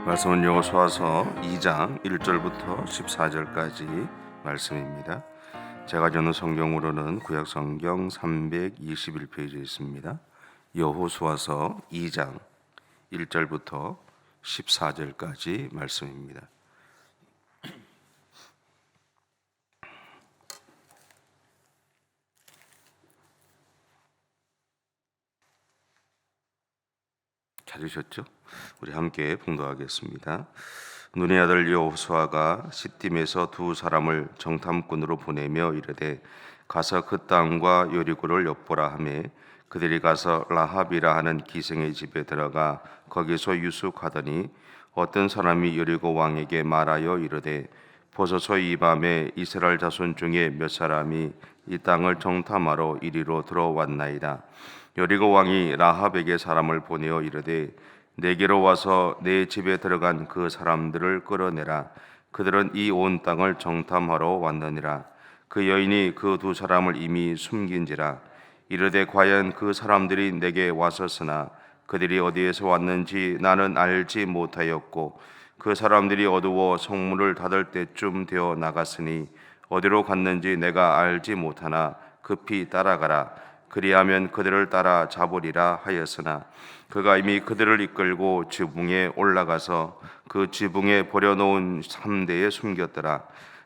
말씀은 여호수아서 2장 1절부터 14절까지 말씀입니다. 제가 전는 성경으로는 구약 성경 321페이지에 있습니다. 여호수아서 2장 1절부터 14절까지 말씀입니다. 찾으셨죠? 우리 함께 봉독하겠습니다. 눈의 아들 여호수아가 시딤에서 두 사람을 정탐꾼으로 보내며 이르되 가서 그 땅과 여리고를 엿보라 하매 그들이 가서 라합이라 하는 기생의 집에 들어가 거기서 유숙하더니 어떤 사람이 여리고 왕에게 말하여 이르되 보소서 이 밤에 이스라엘 자손 중에 몇 사람이 이 땅을 정탐하러 이리로 들어왔나이다. 여리고 왕이 라합에게 사람을 보내어 이르되 내게로 와서 내 집에 들어간 그 사람들을 끌어내라. 그들은 이 온 땅을 정탐하러 왔느니라. 그 여인이 그 두 사람을 이미 숨긴지라. 이르되 과연 그 사람들이 내게 왔었으나 그들이 어디에서 왔는지 나는 알지 못하였고 그 사람들이 어두워 성문을 닫을 때쯤 되어 나갔으니 어디로 갔는지 내가 알지 못하나 급히 따라가라. 그리하면 그들을 따라 잡으리라 하였으나 그가 이미 그들을 이끌고 지붕에 올라가서 그 지붕에 버려놓은 삼대에 숨겼더라.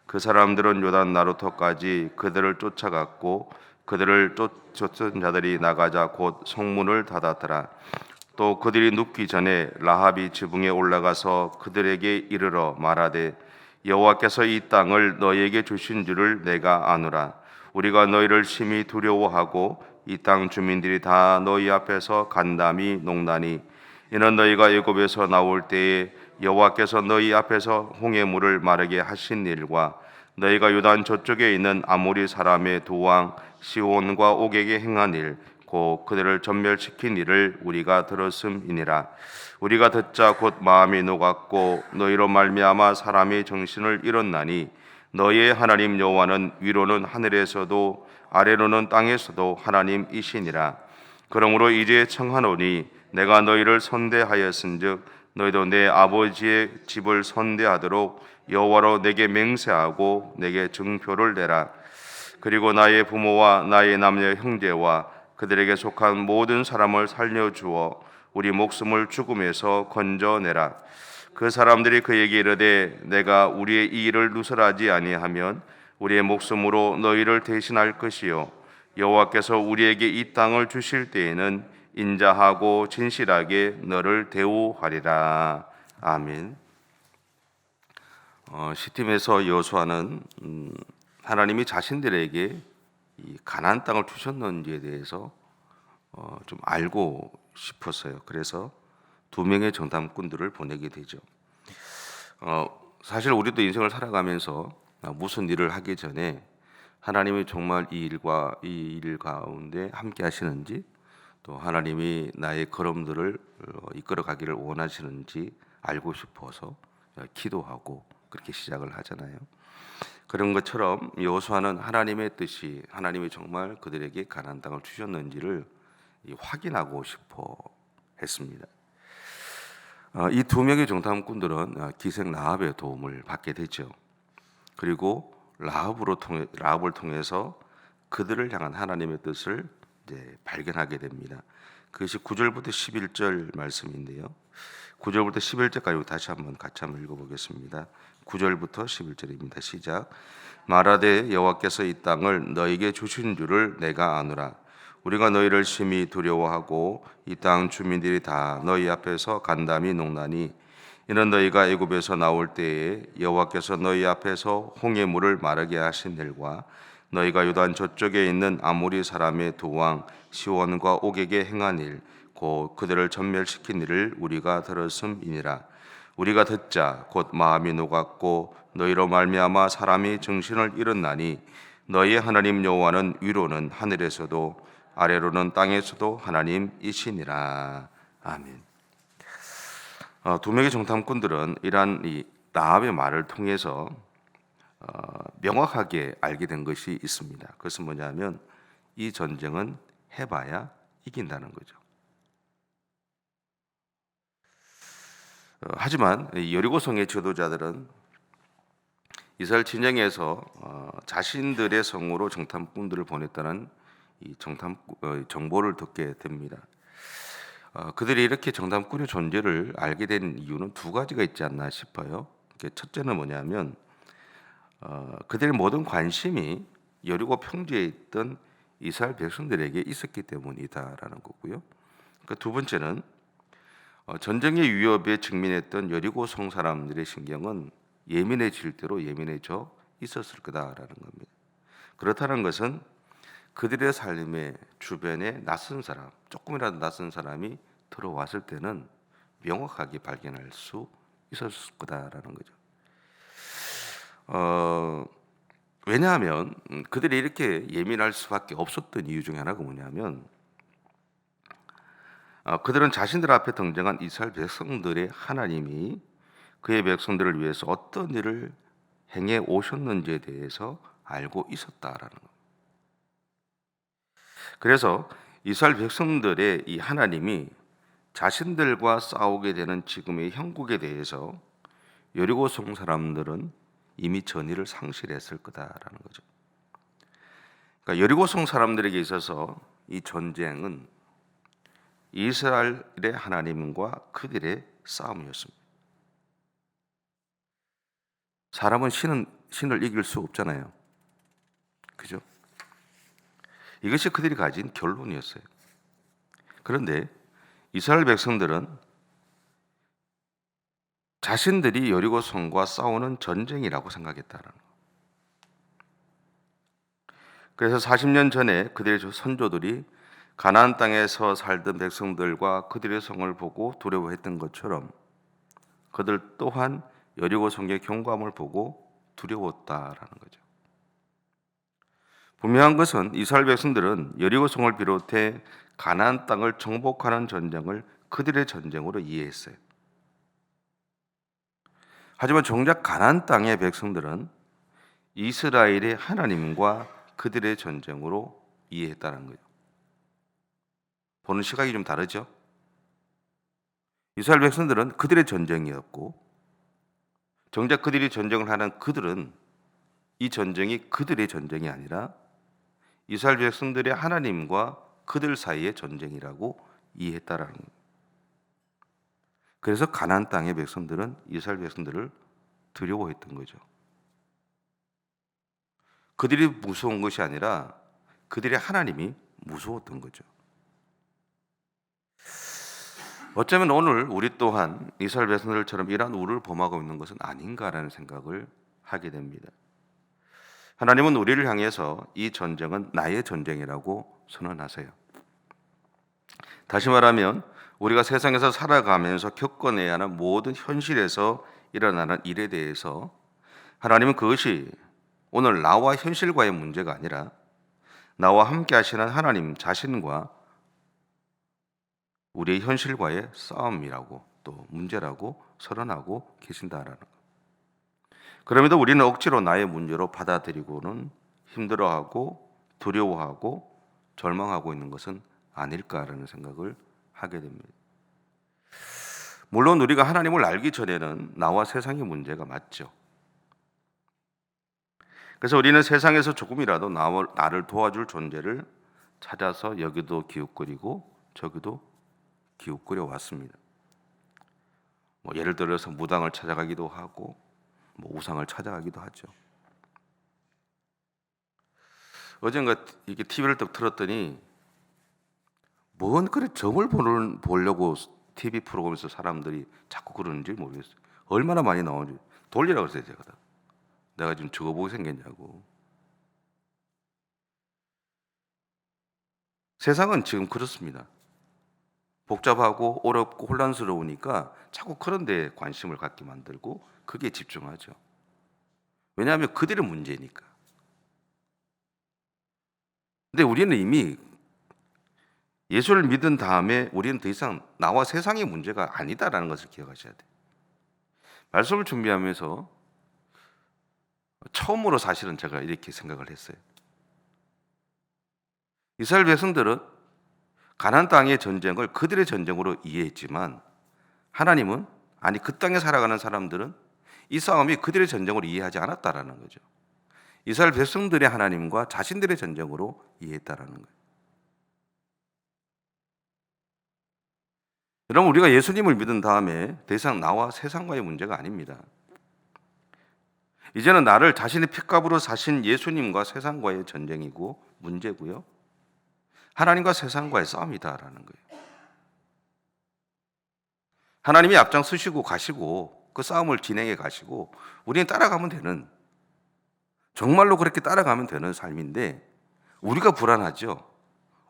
그 사람들은 요단 나루터까지 그들을 쫓아갔고 그들을 쫓은 자들이 나가자 곧 성문을 닫았더라. 또 그들이 눕기 전에 라합이 지붕에 올라가서 그들에게 이르러 말하되 여호와께서 이 땅을 너희에게 주신 줄을 내가 아노라. 우리가 너희를 심히 두려워하고 이 땅 주민들이 다 너희 앞에서 간담이 농나니 이는 너희가 애굽에서 나올 때에 여호와께서 너희 앞에서 홍해물을 마르게 하신 일과 너희가 요단 저쪽에 있는 아모리 사람의 두 왕 시온과 옥에게 행한 일 곧 그들을 전멸시킨 일을 우리가 들었음이니라. 우리가 듣자 곧 마음이 녹았고 너희로 말미암아 사람이 정신을 잃었나니 너희의 하나님 여호와는 위로는 하늘에서도 아래로는 땅에서도 하나님이시니라. 그러므로 이제 청하노니 내가 너희를 선대하였은즉 너희도 내 아버지의 집을 선대하도록 여호와로 내게 맹세하고 내게 증표를 내라. 그리고 나의 부모와 나의 남녀 형제와 그들에게 속한 모든 사람을 살려주어 우리 목숨을 죽음에서 건져내라. 그 사람들이 그에게 이르되 내가 우리의 이 일을 누설하지 아니하면 우리의 목숨으로 너희를 대신할 것이요 여호와께서 우리에게 이 땅을 주실 때에는 인자하고 진실하게 너를 대우하리라. 아멘. 시딤에서 여호수아는 하나님이 자신들에게 이 가나안 땅을 주셨는지에 대해서 좀 알고 싶었어요. 그래서 두 명의 정탐꾼들을 보내게 되죠. 사실 우리도 인생을 살아가면서 무슨 일을 하기 전에 하나님이 정말 이 일 가운데 함께 하시는지 또 하나님이 나의 걸음들을 이끌어 가기를 원하시는지 알고 싶어서 기도하고 그렇게 시작을 하잖아요. 그런 것처럼 여호수아는 하나님의 뜻이 하나님이 정말 그들에게 가나안 땅을 주셨는지를 확인하고 싶어 했습니다. 이 두 명의 정탐꾼들은 기생 라합의 도움을 받게 되죠. 그리고 라합을 통해서 그들을 향한 하나님의 뜻을 이제 발견하게 됩니다. 그것이 9절부터 11절 말씀인데요. 9절부터 11절까지 다시 한번 같이 한번 읽어보겠습니다. 9절부터 11절입니다. 시작. 말하되 여호와께서 이 땅을 너에게 주신 줄을 내가 아노라. 우리가 너희를 심히 두려워하고 이 땅 주민들이 다 너희 앞에서 간담이 농나니 이는 너희가 애굽에서 나올 때에 여호와께서 너희 앞에서 홍해물을 마르게 하신 일과 너희가 요단 저쪽에 있는 아모리 사람의 두 왕 시온과 옥에게 행한 일 곧 그들을 전멸시킨 일을 우리가 들었음이니라. 우리가 듣자 곧 마음이 녹았고 너희로 말미암아 사람이 정신을 잃었나니 너희의 하나님 여호와는 위로는 하늘에서도 아래로는 땅에서도 하나님이시니라. 아멘. 두 명의 정탐꾼들은 이러한 이 라합의 말을 통해서 명확하게 알게 된 것이 있습니다. 그것은 뭐냐면 이 전쟁은 해봐야 이긴다는 거죠. 하지만 이 여리고성의 지도자들은 이스라엘 진영에서 자신들의 성으로 정탐꾼들을 보냈다는 이 정보를 듣게 됩니다. 그들이 이렇게 정탐꾼의 존재를 알게 된 이유는 두 가지가 있지 않나 싶어요. 첫째는 뭐냐면 그들의 모든 관심이 여리고 평지에 있던 이스라엘 백성들에게 있었기 때문이다라는 거고요. 두 번째는 전쟁의 위협에 직면했던 여리고 성 사람들의 신경은 예민해질 대로 예민해져 있었을 거다라는 겁니다. 그렇다는 것은 그들의 삶의 주변에 낯선 사람, 조금이라도 낯선 사람이 들어왔을 때는 명확하게 발견할 수 있었을 거다라는 거죠. 왜냐하면 그들이 이렇게 예민할 수밖에 없었던 이유 중에 하나가 뭐냐면 그들은 자신들 앞에 등장한 이스라엘 백성들의 하나님이 그의 백성들을 위해서 어떤 일을 행해 오셨는지에 대해서 알고 있었다라는 겁니다. 그래서 이스라엘 백성들의 이 하나님이 자신들과 싸우게 되는 지금의 형국에 대해서 여리고성 사람들은 이미 전의를 상실했을 거다라는 거죠. 그러니까 여리고성 사람들에게 있어서 이 전쟁은 이스라엘의 하나님과 그들의 싸움이었습니다. 사람은 신을 이길 수 없잖아요. 그죠? 이것이 그들이 가진 결론이었어요. 그런데 이스라엘 백성들은 자신들이 여리고 성과 싸우는 전쟁이라고 생각했다는 거예요. 그래서 40년 전에 그들의 선조들이 가나안 땅에서 살던 백성들과 그들의 성을 보고 두려워했던 것처럼 그들 또한 여리고 성의 경고함을 보고 두려웠다라는 거죠. 분명한 것은 이스라엘 백성들은 여리고 성을 비롯해 가나안 땅을 정복하는 전쟁을 그들의 전쟁으로 이해했어요. 하지만 정작 가나안 땅의 백성들은 이스라엘의 하나님과 그들의 전쟁으로 이해했다는 거예요. 보는 시각이 좀 다르죠? 이스라엘 백성들은 그들의 전쟁이었고 정작 그들이 전쟁을 하는 그들은 이 전쟁이 그들의 전쟁이 아니라 이스라엘 백성들의 하나님과 그들 사이의 전쟁이라고 이해했다라는 거예요. 그래서 가나안 땅의 백성들은 이스라엘 백성들을 두려워했던 거죠. 그들이 무서운 것이 아니라 그들의 하나님이 무서웠던 거죠. 어쩌면 오늘 우리 또한 이스라엘 백성들처럼 이러한 우를 범하고 있는 것은 아닌가라는 생각을 하게 됩니다. 하나님은 우리를 향해서 이 전쟁은 나의 전쟁이라고 선언하세요. 다시 말하면 우리가 세상에서 살아가면서 겪어내야 하는 모든 현실에서 일어나는 일에 대해서 하나님은 그것이 오늘 나와 현실과의 문제가 아니라 나와 함께 하시는 하나님 자신과 우리의 현실과의 싸움이라고 또 문제라고 선언하고 계신다라는 것. 그럼에도 우리는 억지로 나의 문제로 받아들이고는 힘들어하고 두려워하고 절망하고 있는 것은 아닐까라는 생각을 하게 됩니다. 물론 우리가 하나님을 알기 전에는 나와 세상의 문제가 맞죠. 그래서 우리는 세상에서 조금이라도 나를 도와줄 존재를 찾아서 여기도 기웃거리고 저기도 기웃거려 왔습니다. 예를 들어서 무당을 찾아가기도 하고 우상을 찾아가기도 하죠. 어젠가 이렇게 TV를 딱 틀었더니 뭔 그래 점을 보려고 TV 프로그램에서 사람들이 자꾸 그러는지 모르겠어요. 얼마나 많이 나오는지 돌리라고 했어요 제가. 내가 지금 저거 보고 생겼냐고. 세상은 지금 그렇습니다. 복잡하고 어렵고 혼란스러우니까 자꾸 그런 데 관심을 갖게 만들고 그게 집중하죠. 왜냐하면 그들의 문제니까. 근데 우리는 이미 예수를 믿은 다음에 우리는 더 이상 나와 세상의 문제가 아니다라는 것을 기억하셔야 돼요. 말씀을 준비하면서 처음으로 사실은 제가 이렇게 생각을 했어요. 이스라엘 백성들은 가나안 땅의 전쟁을 그들의 전쟁으로 이해했지만 하나님은 아니 그 땅에 살아가는 사람들은 이 싸움이 그들의 전쟁으로 이해하지 않았다라는 거죠. 이스라엘 백성들의 하나님과 자신들의 전쟁으로 이해했다라는 거예요. 여러분, 우리가 예수님을 믿은 다음에 더 이상 나와 세상과의 문제가 아닙니다. 이제는 나를 자신의 핏값으로 사신 예수님과 세상과의 전쟁이고 문제고요, 하나님과 세상과의 싸움이다라는 거예요. 하나님이 앞장서시고 가시고 그 싸움을 진행해 가시고 우리는 따라가면 되는, 정말로 그렇게 따라가면 되는 삶인데, 우리가 불안하죠.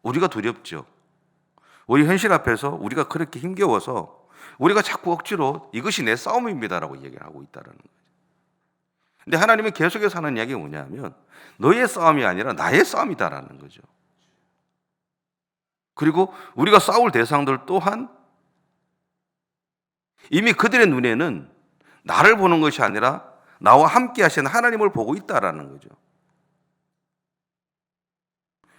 우리가 두렵죠. 우리 현실 앞에서 우리가 그렇게 힘겨워서 우리가 자꾸 억지로 이것이 내 싸움입니다라고 얘기를 하고 있다는 거예요. 근데 하나님은 계속해서 하는 이야기가 뭐냐면 너의 싸움이 아니라 나의 싸움이다라는 거죠. 그리고 우리가 싸울 대상들 또한 이미 그들의 눈에는 나를 보는 것이 아니라 나와 함께 하시는 하나님을 보고 있다라는 거죠.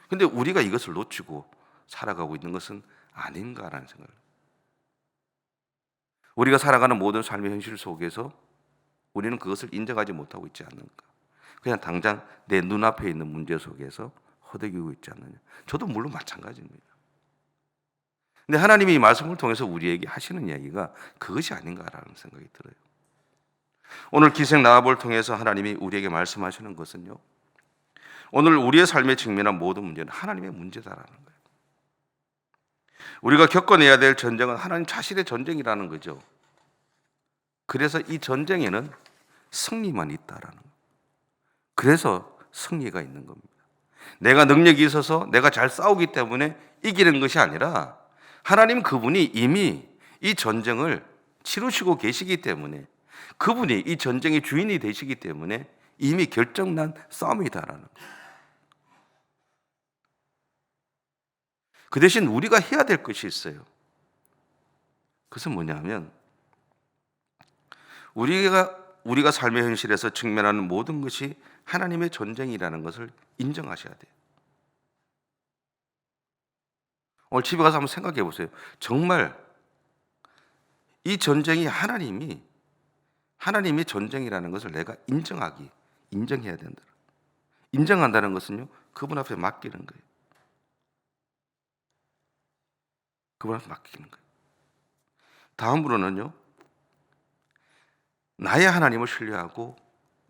근데 우리가 이것을 놓치고 살아가고 있는 것은 아닌가라는 생각을. 우리가 살아가는 모든 삶의 현실 속에서 우리는 그것을 인정하지 못하고 있지 않는가. 그냥 당장 내 눈앞에 있는 문제 속에서 허덕이고 있지 않느냐. 저도 물론 마찬가지입니다. 근데 하나님이 이 말씀을 통해서 우리에게 하시는 이야기가 그것이 아닌가라는 생각이 들어요. 오늘 기생 라합을 통해서 하나님이 우리에게 말씀하시는 것은요, 오늘 우리의 삶에 직면한 모든 문제는 하나님의 문제다라는 거예요. 우리가 겪어내야 될 전쟁은 하나님 자신의 전쟁이라는 거죠. 그래서 이 전쟁에는 승리만 있다라는 거예요. 그래서 승리가 있는 겁니다. 내가 능력이 있어서 내가 잘 싸우기 때문에 이기는 것이 아니라 하나님 그분이 이미 이 전쟁을 치르시고 계시기 때문에, 그분이 이 전쟁의 주인이 되시기 때문에 이미 결정난 싸움이다라는 거예요. 그 대신 우리가 해야 될 것이 있어요. 그것은 뭐냐면 우리가 삶의 현실에서 직면하는 모든 것이 하나님의 전쟁이라는 것을 인정하셔야 돼요. 오늘 집에 가서 한번 생각해 보세요. 정말 이 전쟁이 하나님의 전쟁이라는 것을 내가 인정해야 된다. 인정한다는 것은요, 그분 앞에 맡기는 거예요. 그분 앞에 맡기는 거예요. 다음으로는요, 나의 하나님을 신뢰하고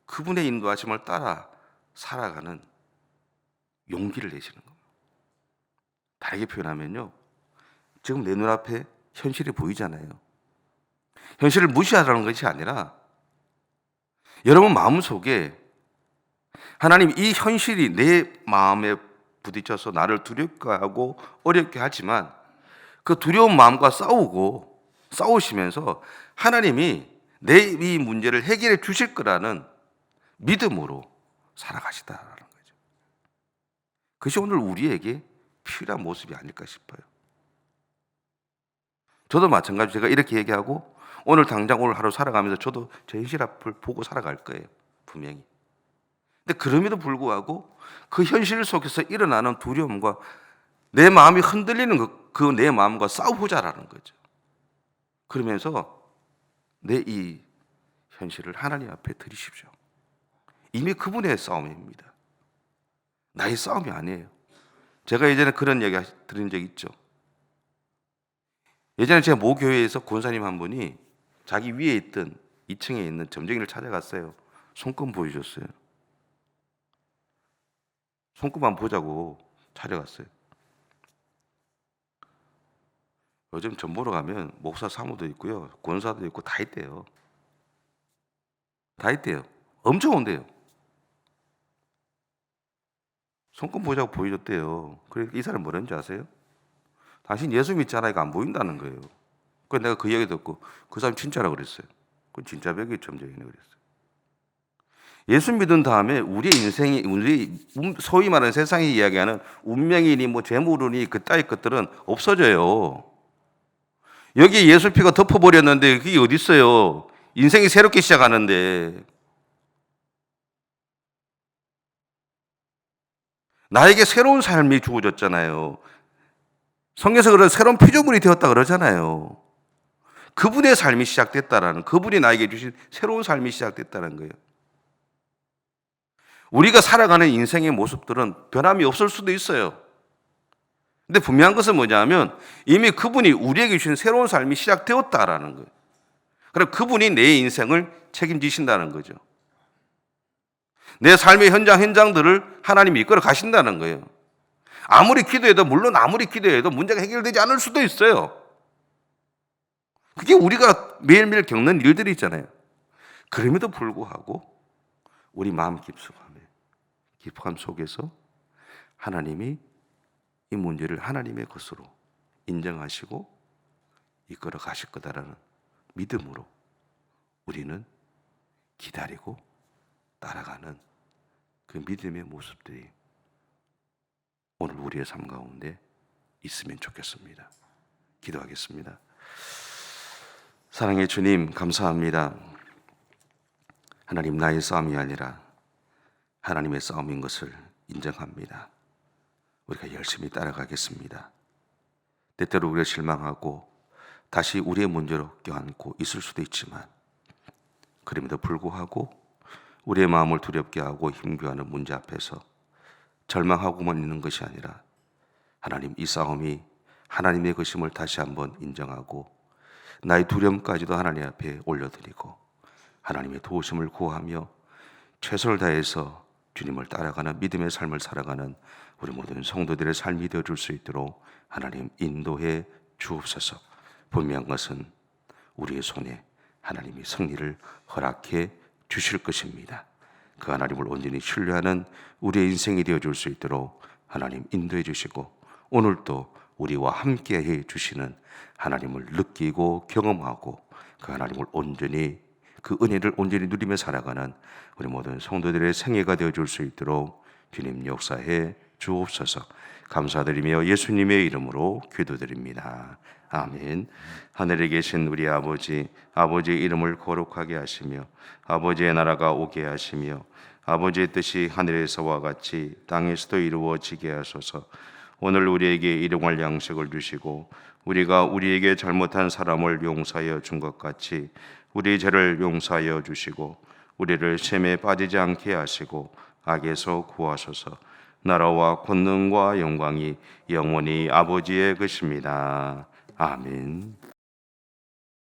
그분의 인도하심을 따라 살아가는 용기를 내시는 겁니다. 다르게 표현하면요, 지금 내 눈앞에 현실이 보이잖아요. 현실을 무시하라는 것이 아니라 여러분 마음속에 하나님, 이 현실이 내 마음에 부딪혀서 나를 두렵게 하고 어렵게 하지만 그 두려운 마음과 싸우시면서 하나님이 내 이 문제를 해결해 주실 거라는 믿음으로 살아가시다라는 거죠. 그것이 오늘 우리에게 필요한 모습이 아닐까 싶어요. 저도 마찬가지로 제가 이렇게 얘기하고 오늘 당장 오늘 하루 살아가면서 저도 제 현실 앞을 보고 살아갈 거예요, 분명히. 근데 그럼에도 불구하고 그 현실 속에서 일어나는 두려움과 내 마음이 흔들리는 그 내 마음과 싸우자라는 거죠. 그러면서 내 이 현실을 하나님 앞에 드리십시오. 이미 그분의 싸움입니다. 나의 싸움이 아니에요. 제가 예전에 그런 얘기 들은 적 있죠. 예전에 제가 모 교회에서 권사님 한 분이 자기 위에 있던 2층에 있는 점쟁이를 찾아갔어요. 손금 보여줬어요. 손금만 보자고 찾아갔어요. 요즘 전 보러 가면 목사 사무도 있고요, 권사도 있고 다 있대요. 다 있대요. 엄청 온대요. 손금 보자고 보여줬대요. 그러니까 이 사람이 뭐라는지 아세요? 당신 예수 믿잖아, 이거 안 보인다는 거예요. 그래서 내가 그 얘기 듣고 그 사람 진짜라고 그랬어요. 그건 진짜 벽이 점쟁이네 그랬어요. 예수 믿은 다음에 우리의 인생이, 우리 소위 말하는 세상이 이야기하는 운명이니 뭐 재물이니 그따위 것들은 없어져요. 여기 예수 피가 덮어버렸는데 그게 어디 있어요? 인생이 새롭게 시작하는데. 나에게 새로운 삶이 주어졌잖아요. 성경에서 그런 새로운 피조물이 되었다 그러잖아요. 그분의 삶이 시작됐다라는, 그분이 나에게 주신 새로운 삶이 시작됐다는 거예요. 우리가 살아가는 인생의 모습들은 변함이 없을 수도 있어요. 근데 분명한 것은 뭐냐면 이미 그분이 우리에게 주신 새로운 삶이 시작되었다라는 거예요. 그럼 그분이 내 인생을 책임지신다는 거죠. 내 삶의 현장들을 하나님이 이끌어 가신다는 거예요. 아무리 기도해도, 물론 아무리 기도해도 문제가 해결되지 않을 수도 있어요. 그게 우리가 매일매일 겪는 일들이 있잖아요. 그럼에도 불구하고 우리 마음 깊숙함 속에서 하나님이 이 문제를 하나님의 것으로 인정하시고 이끌어 가실 거다라는 믿음으로 우리는 기다리고 따라가는 그 믿음의 모습들이 오늘 우리의 삶 가운데 있으면 좋겠습니다. 기도하겠습니다. 사랑의 주님, 감사합니다. 하나님, 나의 싸움이 아니라 하나님의 싸움인 것을 인정합니다. 우리가 열심히 따라가겠습니다. 때때로 우리가 실망하고 다시 우리의 문제로 껴안고 있을 수도 있지만 그럼에도 불구하고 우리의 마음을 두렵게 하고 힘겨워하는 문제 앞에서 절망하고만 있는 것이 아니라 하나님, 이 싸움이 하나님의 것임을 다시 한번 인정하고 나의 두려움까지도 하나님 앞에 올려드리고 하나님의 도우심을 구하며 최선을 다해서 주님을 따라가는 믿음의 삶을 살아가는 우리 모든 성도들의 삶이 되어줄 수 있도록 하나님 인도해 주옵소서. 분명한 것은 우리의 손에 하나님이 승리를 허락해 주실 것입니다. 그 하나님을 온전히 신뢰하는 우리의 인생이 되어줄 수 있도록 하나님 인도해 주시고 오늘도 우리와 함께해 주시는 하나님을 느끼고 경험하고 그 하나님을 온전히, 그 은혜를 온전히 누리며 살아가는 우리 모든 성도들의 생애가 되어줄 수 있도록 주님 역사해 주옵소서. 감사드리며 예수님의 이름으로 기도드립니다. 아멘. 하늘에 계신 우리 아버지, 아버지의 이름을 거룩하게 하시며 아버지의 나라가 오게 하시며 아버지의 뜻이 하늘에서와 같이 땅에서도 이루어지게 하소서. 오늘 우리에게 일용할 양식을 주시고 우리가 우리에게 잘못한 사람을 용서하여 준 것 같이 우리 죄를 용서하여 주시고 우리를 시험에 빠지지 않게 하시고 악에서 구하소서. 나라와 권능과 영광이 영원히 아버지의 것입니다. 아멘.